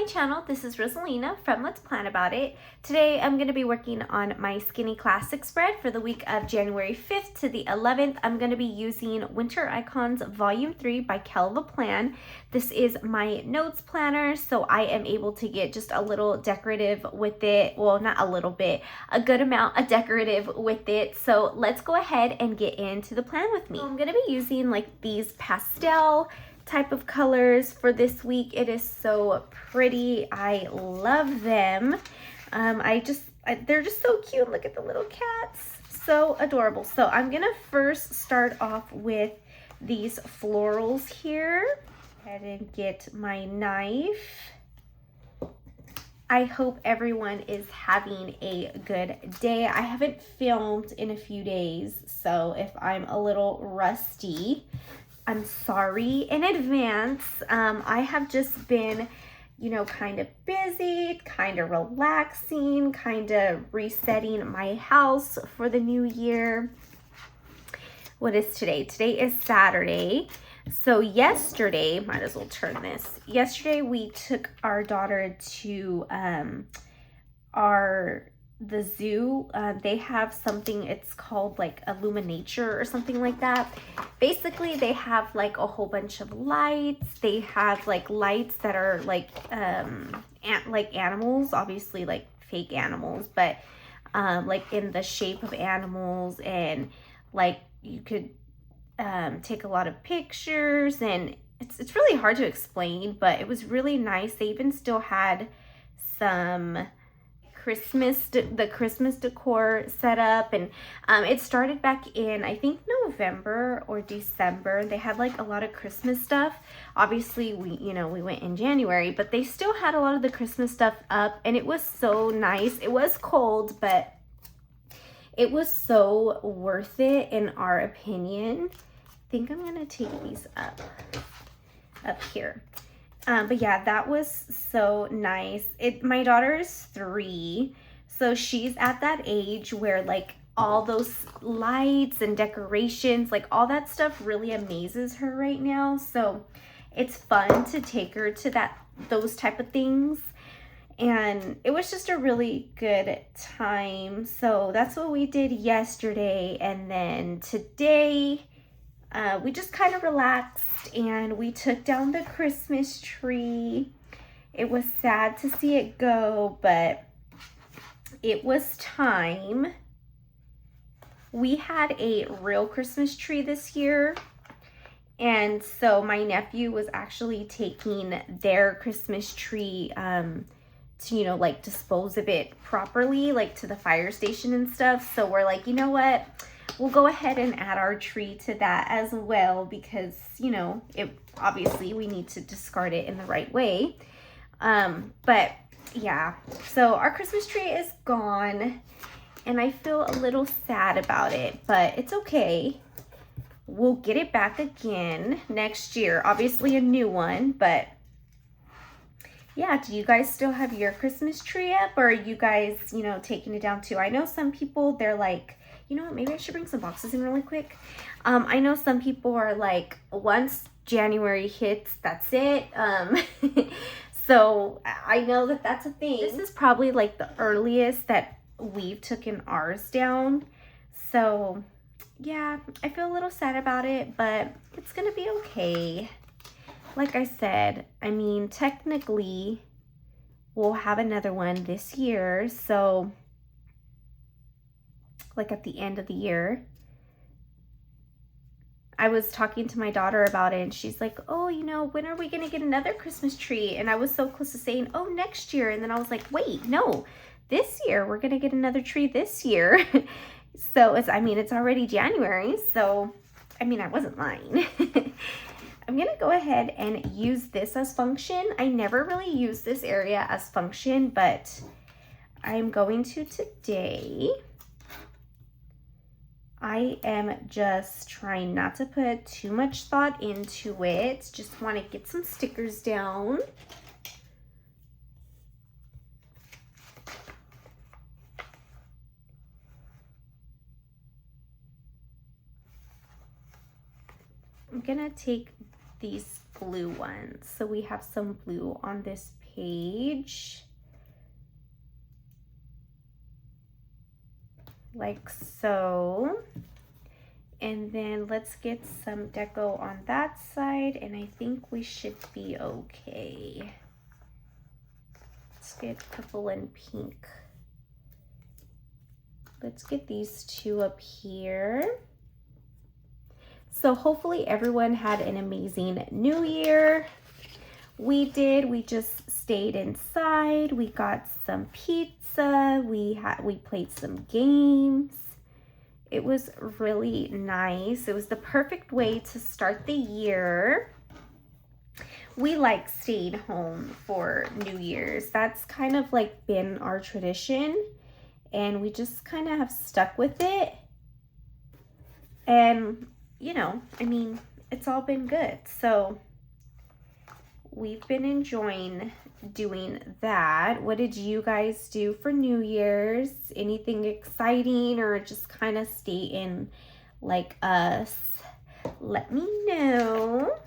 my channel. This is Rosalina from Let's Plan About It. Today I'm going to be working on my Skinny Classic spread for the week of January 5th to the 11th. I'm going to be using Winter Icons Volume 3 by Kellofaplan. This is my notes planner, so I am able to get just a little decorative with it. Well, not a little bit, a good amount of decorative with it. So let's go ahead and get into the plan with me. So I'm going to be using like these pastel type of colors for this week. It is so pretty. I love them. They're just so cute. Look at the little cats. So adorable. So I'm gonna first start off with these florals here. Go ahead and get my knife. I hope everyone is having a good day. I haven't filmed in a few days, so if I'm a little rusty, I'm sorry in advance. I have just been, kind of busy, kind of relaxing, kind of resetting my house for the new year. What is today? Today is Saturday. So yesterday, might as well turn this. Yesterday we took our daughter to the zoo. They have something, it's called like Illuminature or something like that. Basically they have like a whole bunch of lights. They have like lights that are like animals, obviously like fake animals, but like in the shape of animals, and like you could take a lot of pictures, and it's really hard to explain, but it was really nice. They even still had some the Christmas decor set up, and it started back in, I think, November or December. They had like a lot of Christmas stuff. Obviously we went in January, but they still had a lot of the Christmas stuff up, and it was so nice. It was cold, but it was so worth it in our opinion. I think I'm gonna take these up here. But yeah, that was so nice. My daughter is 3, so she's at that age where like all those lights and decorations, like all that stuff really amazes her right now. So it's fun to take her to those type of things. And it was just a really good time. So that's what we did yesterday. And then today, we just kind of relaxed and we took down the Christmas tree. It was sad to see it go, but it was time. We had a real Christmas tree this year, and so my nephew was actually taking their Christmas tree to, like dispose of it properly, like to the fire station and stuff. So we're like, you know what? We'll go ahead and add our tree to that as well, because, obviously we need to discard it in the right way. But yeah, so our Christmas tree is gone and I feel a little sad about it, but it's okay. We'll get it back again next year. Obviously a new one, but yeah, do you guys still have your Christmas tree up, or are you guys, taking it down too? I know some people, they're like, you know what, maybe I should bring some boxes in really quick. I know some people are like, once January hits, that's it. So I know that that's a thing. This is probably like the earliest that we've taken ours down. So yeah, I feel a little sad about it, but it's gonna be okay. Like I said, I mean, technically we'll have another one this year. So like at the end of the year. I was talking to my daughter about it, and she's like, oh, when are we gonna get another Christmas tree? And I was so close to saying, oh, next year. And then I was like, wait, no, this year, we're gonna get another tree this year. So it's already January. So, I wasn't lying. I'm gonna go ahead and use this as function. I never really use this area as function, but I'm going to today. I am just trying not to put too much thought into it. Just want to get some stickers down. I'm gonna take these blue ones. So we have some blue on this page. Like so. And then let's get some deco on that side, and I think we should be okay. Let's get purple and pink. Let's get these two up here. So hopefully everyone had an amazing New Year. We did. We just stayed inside. We got some pizza. We played some games. It was really nice. It was the perfect way to start the year. We like staying home for New Year's. That's kind of like been our tradition, and we just kind of have stuck with it. And, you know, I mean, it's all been good. So we've been enjoying doing that. What did you guys do for New Year's? Anything exciting, or just kind of stay in like us? Let me know.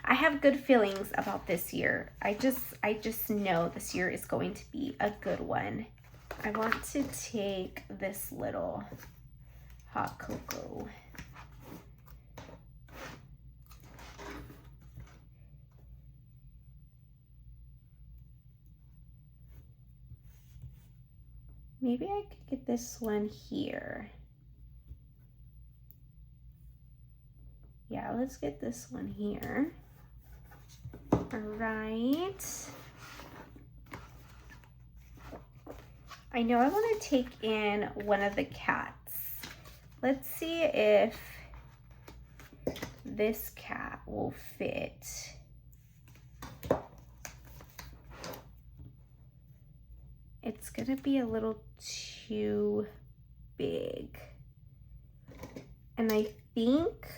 I have good feelings about this year. I just know this year is going to be a good one. I want to take this little hot cocoa. Maybe I could get this one here. Yeah, let's get this one here. All right. I know I want to take in one of the cats. Let's see if this cat will fit. It's gonna be a little too big. And I think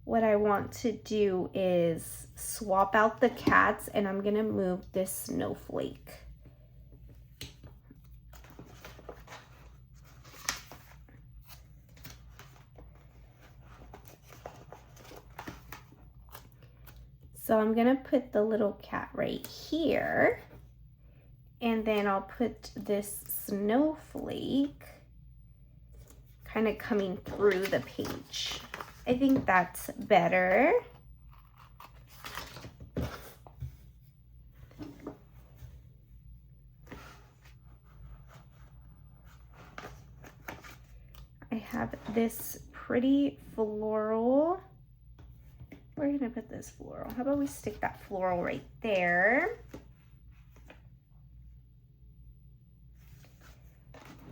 what I want to do is swap out the cats, and I'm gonna move this snowflake. So I'm gonna put the little cat right here, and then I'll put this snowflake kind of coming through the page. I think that's better. I have this pretty floral. Where are you gonna put this floral? How about we stick that floral right there?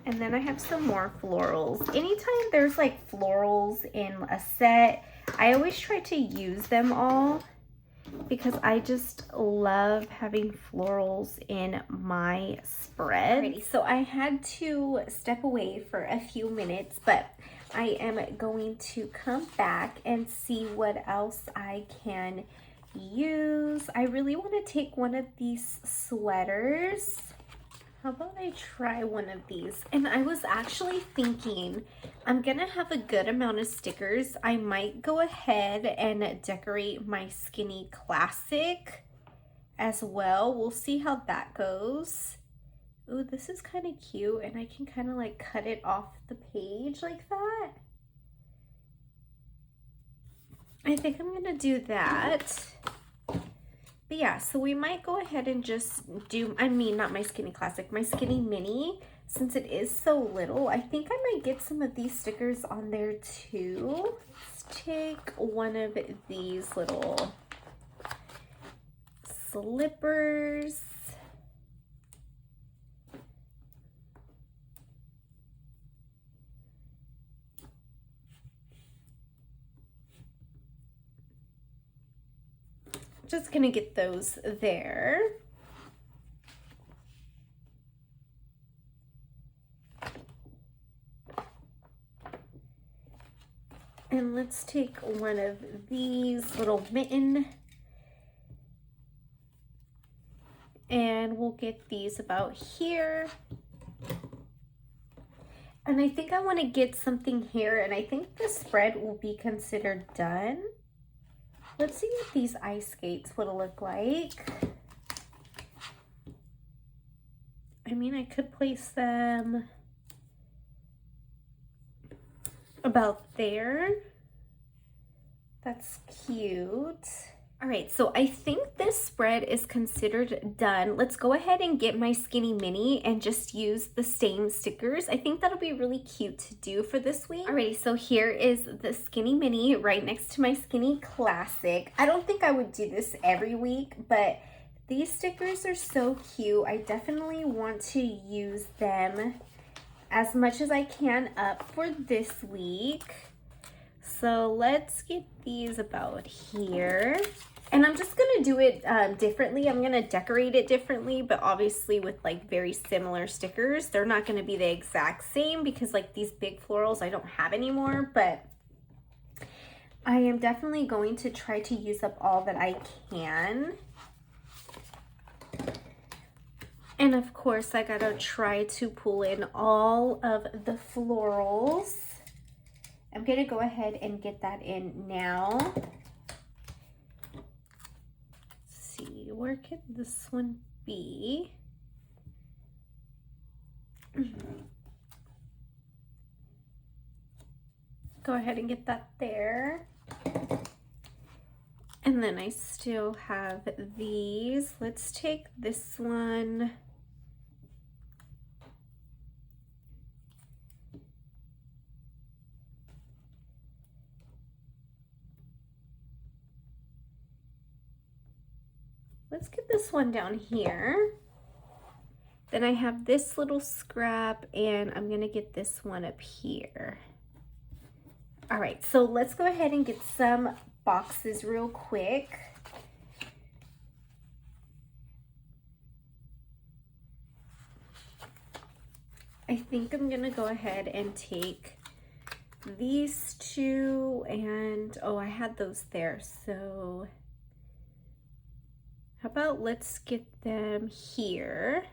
And then I have some more florals. Anytime there's like florals in a set, I always try to use them all because I just love having florals in my spread. Alrighty, so I had to step away for a few minutes, but I am going to come back and see what else I can use. I really want to take one of these sweaters. How about I try one of these? And I was actually thinking I'm gonna have a good amount of stickers. I might go ahead and decorate my Skinny Classic as well. We'll see how that goes. Ooh, this is kind of cute, and I can kind of like cut it off the page like that. I think I'm gonna do that. But yeah, so we might go ahead and just do, I mean, not my Skinny Classic, my Skinny Mini. Since it is so little, I think I might get some of these stickers on there too. Let's take one of these little slippers. Just gonna get those there. And let's take one of these little mitten, and we'll get these about here. And I think I want to get something here, and I think the spread will be considered done. Let's see what these ice skates would look like. I mean, I could place them about there. That's cute. All right, so I think this spread is considered done. Let's go ahead and get my Skinny Mini and just use the same stickers. I think that'll be really cute to do for this week. Alrighty, so here is the Skinny Mini right next to my Skinny Classic. I don't think I would do this every week, but these stickers are so cute. I definitely want to use them as much as I can up for this week. So let's get these about here. And I'm just gonna do it differently. I'm gonna decorate it differently, but obviously with like very similar stickers. They're not gonna be the exact same because like these big florals I don't have anymore, but I am definitely going to try to use up all that I can. And of course I gotta try to pull in all of the florals. I'm gonna go ahead and get that in now. Let's see, where could this one be? Go ahead and get that there. And then I still have these. Let's take this one. Let's get this one down here. Then I have this little scrap and I'm gonna get this one up here. All right, so let's go ahead and get some boxes real quick. I think I'm gonna go ahead and take these two and, oh, I had those there, so how about let's get them here.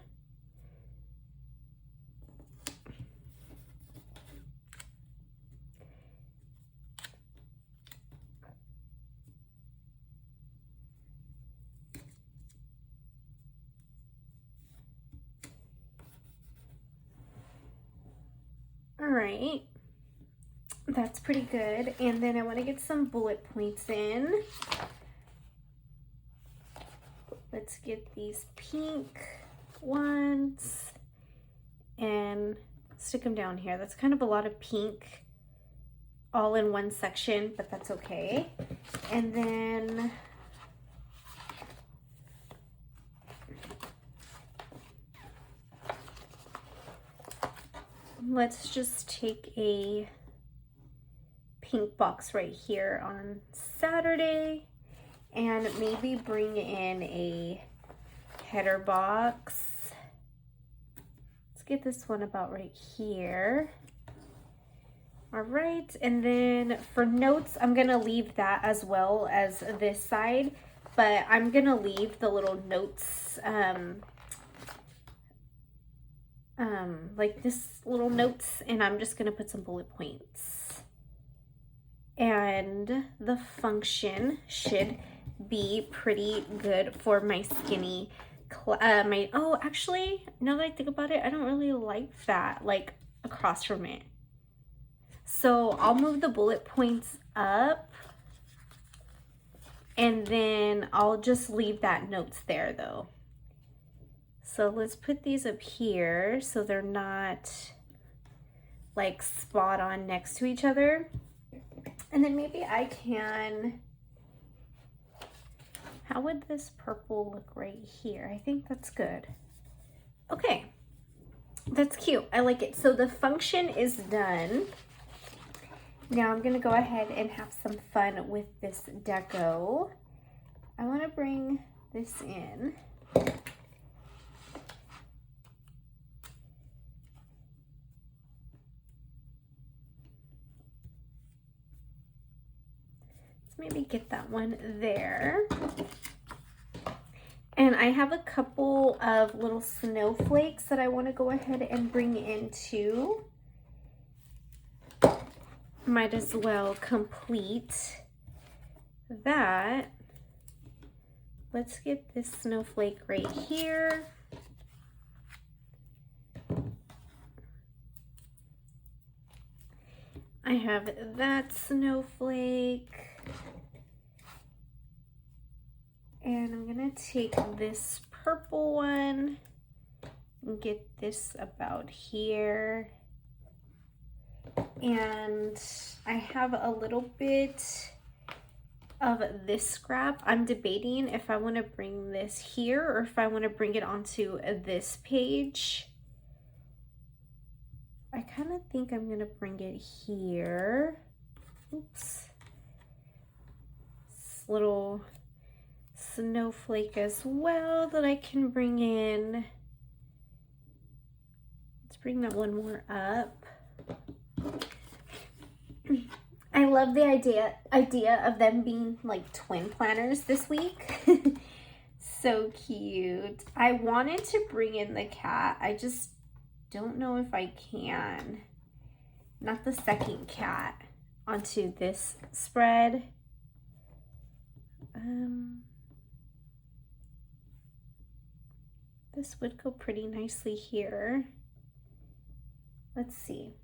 All right, that's pretty good. And then I want to get some bullet points in. Let's get these pink ones and stick them down here. That's kind of a lot of pink all in one section, but that's okay. And then let's just take a pink box right here on Saturday and maybe bring in a header box. Let's get this one about right here. All right, and then for notes, I'm gonna leave that as well as this side, but I'm gonna leave the little notes, like this little notes, and I'm just gonna put some bullet points. And the function should be pretty good for my Skinny, oh, actually, now that I think about it, I don't really like that, like across from it. So I'll move the bullet points up and then I'll just leave that notes there though. So let's put these up here so they're not like spot on next to each other. And then maybe I can, how would this purple look right here? I think that's good. Okay, that's cute. I like it. So the function is done. Now I'm gonna go ahead and have some fun with this deco. I wanna bring this in. Maybe get that one there. And I have a couple of little snowflakes that I want to go ahead and bring in too. Might as well complete that. Let's get this snowflake right here. I have that snowflake. And I'm gonna take this purple one and get this about here. And I have a little bit of this scrap. I'm debating if I want to bring this here or if I want to bring it onto this page. I kind of think I'm going to bring it here. Oops. This little snowflake as well that I can bring in. Let's bring that one more up. I love the idea of them being like twin planners this week. So cute. I wanted to bring in the cat. I just don't know if I can. Not the second cat onto this spread. This would go pretty nicely here. Let's see.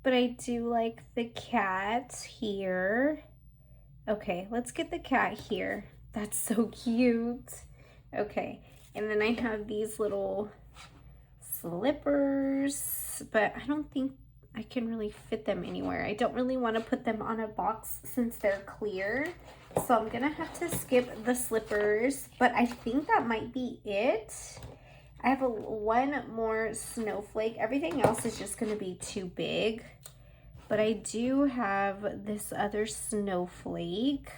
But I do like the cat here. Okay, let's get the cat here. That's so cute. Okay, and then I have these little slippers, but I don't think I can really fit them anywhere. I don't really want to put them on a box since they're clear. So I'm gonna have to skip the slippers, but I think that might be it. I have one more snowflake. Everything else is just gonna be too big. But I do have this other snowflake.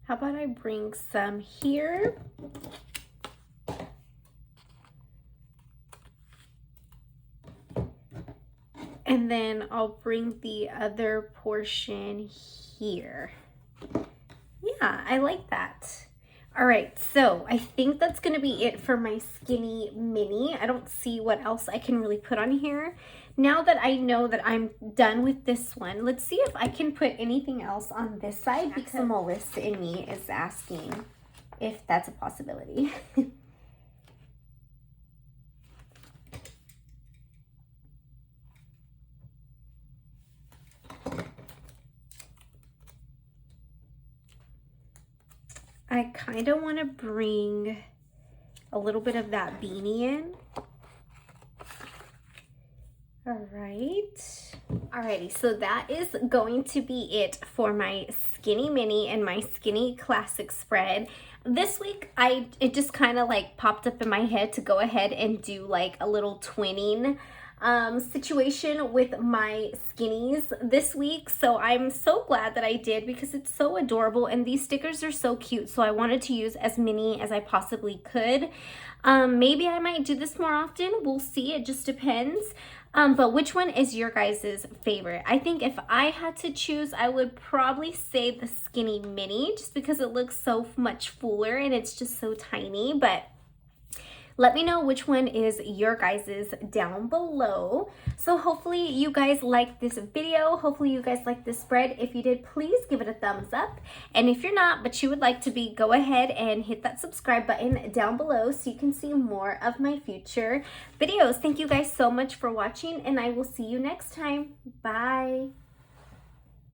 How about I bring some here? And then I'll bring the other portion here. Yeah, I like that. All right, so I think that's gonna be it for my skinny mini. I don't see what else I can really put on here. Now that I know that I'm done with this one, let's see if I can put anything else on this side, because Melissa in me is asking if that's a possibility. I kind of want to bring a little bit of that beanie in. All right. Alrighty, so that is going to be it for my skinny mini and my skinny classic spread. This week, it just kind of like popped up in my head to go ahead and do like a little twinning situation with my skinnies this week. So I'm so glad that I did, because it's so adorable and these stickers are so cute. So I wanted to use as many as I possibly could. Maybe I might do this more often. We'll see. It just depends. But which one is your guys' favorite? I think if I had to choose, I would probably say the skinny mini, just because it looks so much fuller and it's just so tiny. But let me know which one is your guys's down below. So hopefully you guys like this video. Hopefully you guys like this spread. If you did, please give it a thumbs up. And if you're not, but you would like to be, go ahead and hit that subscribe button down below so you can see more of my future videos. Thank you guys so much for watching, and I will see you next time. Bye.